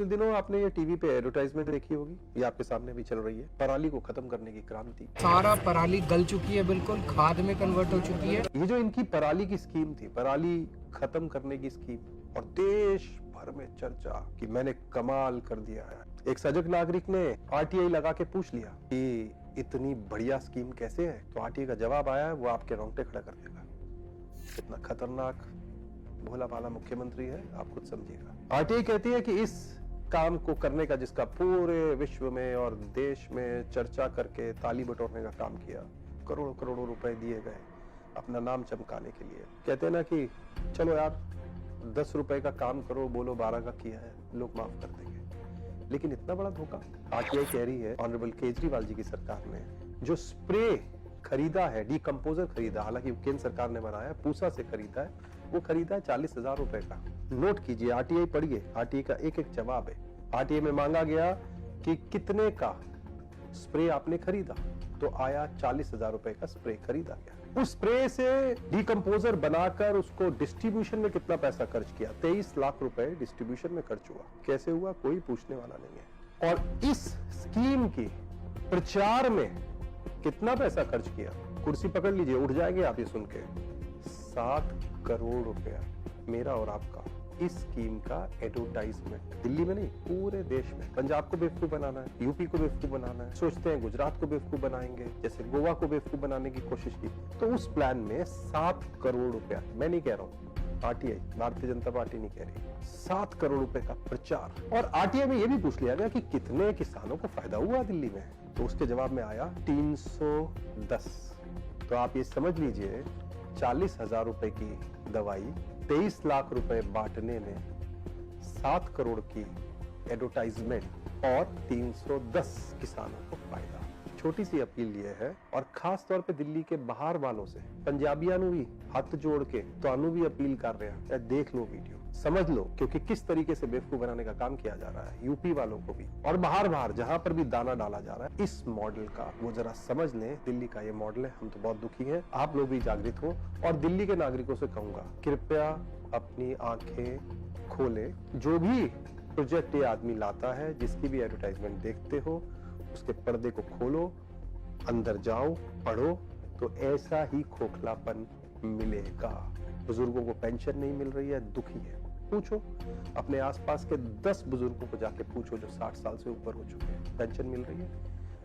पिछले दिनों आपने ये टीवी पे एडवर्टाइजमेंट देखी होगी, ये आपके सामने भी चल रही है। पराली को खत्म करने की क्रांति। सारा पराली गल चुकी है, बिल्कुल खाद में कन्वर्ट हो चुकी है। ये जो इनकी पराली की स्कीम थी, पराली खत्म करने की स्कीम, और देश भर में चर्चा कि मैंने कमाल कर दिया है। एक सजग नागरिक ने आरटीआई लगा के पूछ लिया कि इतनी बढ़िया स्कीम कैसे है, तो आरटीआई का जवाब आया है, वो आपके रोंगटे खड़ा कर देगा। कितना खतरनाक भोला भाला मुख्यमंत्री है, आप खुद समझिएगा। आरटीआई कहती है कि इस काम को करने का, जिसका पूरे विश्व में और देश में चर्चा करके ताली बटोरने का काम किया, करोड़ों करोड़ों रुपए दिए गए अपना नाम चमकाने के लिए। कहते हैं ना कि चलो यार 10 रुपए का काम करो, बोलो 12 का किया है, लोग माफ कर देंगे। लेकिन इतना बड़ा धोखा। आरटीआई कह रही है, ऑनरेबल केजरीवाल जी की सरकार ने जो स्प्रे खरीदा है, डीकंपोजर खरीदा, हालांकि केंद्र सरकार ने बनाया, पूसा से खरीदा है, वो खरीदा है 40,000 रुपए का। नोट कीजिए, आरटीआई पढ़िए, आरटीआई का एक एक जवाब है। आरटीआई में मांगा गया कि कितने का स्प्रे आपने खरीदा, तो आया 40,000 रुपए का स्प्रे खरीदा गया। उस स्प्रे से डीकंपोजर बनाकर उसको डिस्ट्रीब्यूशन में कितना पैसा खर्च किया, 23 लाख रुपए डिस्ट्रीब्यूशन में खर्च हुआ। कैसे हुआ, कोई पूछने वाला नहीं है। और इस स्कीम की प्रचार में कितना पैसा खर्च किया, कुर्सी पकड़ लीजिए, उठ जाएंगे आप ये सुन के। 7 करोड़ रुपया मेरा और आपका इस स्कीम का एडवर्टाइजमेंट। दिल्ली में नहीं, पूरे देश में। पंजाब को बेवकूफ बनाना है, यूपी को बेवकूफ बनाना है, सोचते हैं गुजरात को बेवकूफ बनाएंगे, जैसे गोवा को बेवकूफ बनाने की कोशिश की। तो उस प्लान में 7 करोड़ रुपया, मैं नहीं कह रहा हूँ, आरटीआई, भारतीय जनता पार्टी नहीं कह रही, 7 करोड़ रुपए का प्रचार। और आरटीआई में यह भी पूछ लिया गया कि कितने किसानों को फायदा हुआ दिल्ली में, तो उसके जवाब में आया 310। तो आप ये समझ लीजिए, 40,000 रुपए की दवाई 23 लाख रुपए बांटने में 7 करोड़ की एडवर्टाइजमेंट और 310 किसानों को फायदा। छोटी सी अपील ये है, और खास तौर पे दिल्ली के बाहर वालों से, पंजाबियों भी हाथ जोड़ के तो भी अपील कर रहे हैं, देख लो वीडियो, समझ लो, क्योंकि किस तरीके से बेवकूफ बनाने का काम किया जा रहा है। यूपी वालों को भी और बाहर जहां पर भी दाना डाला जा रहा है, इस मॉडल का वो जरा समझ लें। दिल्ली का ये मॉडल है, हम तो बहुत दुखी हैं, आप लोग भी जागृत हो। और दिल्ली के नागरिकों से कहूंगा, कृपया अपनी आंखें खोले। जो भी प्रोजेक्ट ये आदमी लाता है, जिसकी भी एडवर्टाइजमेंट देखते हो, उसके पर्दे को खोलो, अंदर जाओ, पढ़ो, तो ऐसा ही खोखलापन मिलेगा। बुजुर्गों को पेंशन नहीं मिल रही है, दुखी है, पूछो अपने आसपास के 10 बुजुर्गों को जाके पूछो जो 60 साल से ऊपर हो चुके हैं, पेंशन मिल रही है,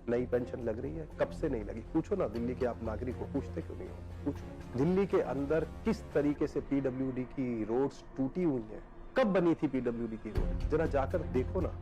नई पेंशन लग रही है, कब से नहीं लगी, पूछो ना। दिल्ली के आप नागरिक हो, पूछते क्यों नहीं हो, पूछो। दिल्ली के अंदर किस तरीके से पीडब्ल्यूडी की रोड्स टूटी हुई है, कब बनी थी पीडब्ल्यूडी की रोड, जरा जाकर देखो ना,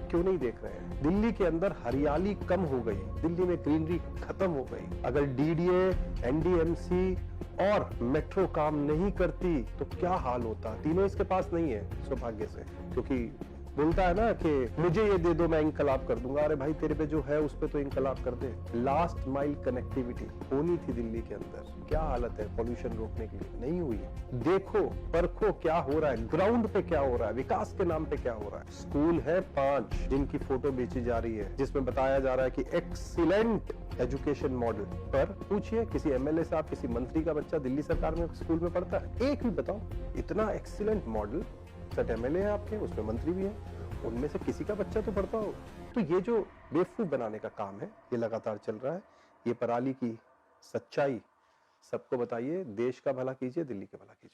क्यों नहीं देख रहे हैं। दिल्ली के अंदर हरियाली कम हो गई, दिल्ली में ग्रीनरी खत्म हो गई। अगर डीडीए, एनडीएमसी और मेट्रो काम नहीं करती तो क्या हाल होता। तीनों इसके पास नहीं है, सौभाग्य से, क्योंकि बोलता है ना कि मुझे ये दे दो, मैं इंकलाब कर दूंगा। अरे भाई, तेरे पे जो है उस पे तो इंकलाब कर दे। लास्ट माइल कनेक्टिविटी होनी थी दिल्ली के अंदर, क्या हालत है पॉल्यूशन रोकने के लिए, नहीं हुई। देखो, परखो क्या हो रहा है, ग्राउंड पे क्या हो रहा है, विकास के नाम पे क्या हो रहा है। स्कूल है 5 जिनकी फोटो बेची जा रही है, जिसमें बताया जा रहा है कि एक्सीलेंट एजुकेशन मॉडल। पर पूछिए किसी एमएलए साहब, किसी मंत्री का बच्चा दिल्ली सरकार में स्कूल में पढ़ता है, एक भी बताओ। इतना एक्सीलेंट मॉडल, सट एमएलए है आपके, उसमें मंत्री भी है, उनमें से किसी का बच्चा तो पढ़ता हो। तो ये जो बेवकूफ बनाने का काम है, ये लगातार चल रहा है। ये पराली की सच्चाई सबको बताइए, देश का भला कीजिए, दिल्ली का भला कीजिए।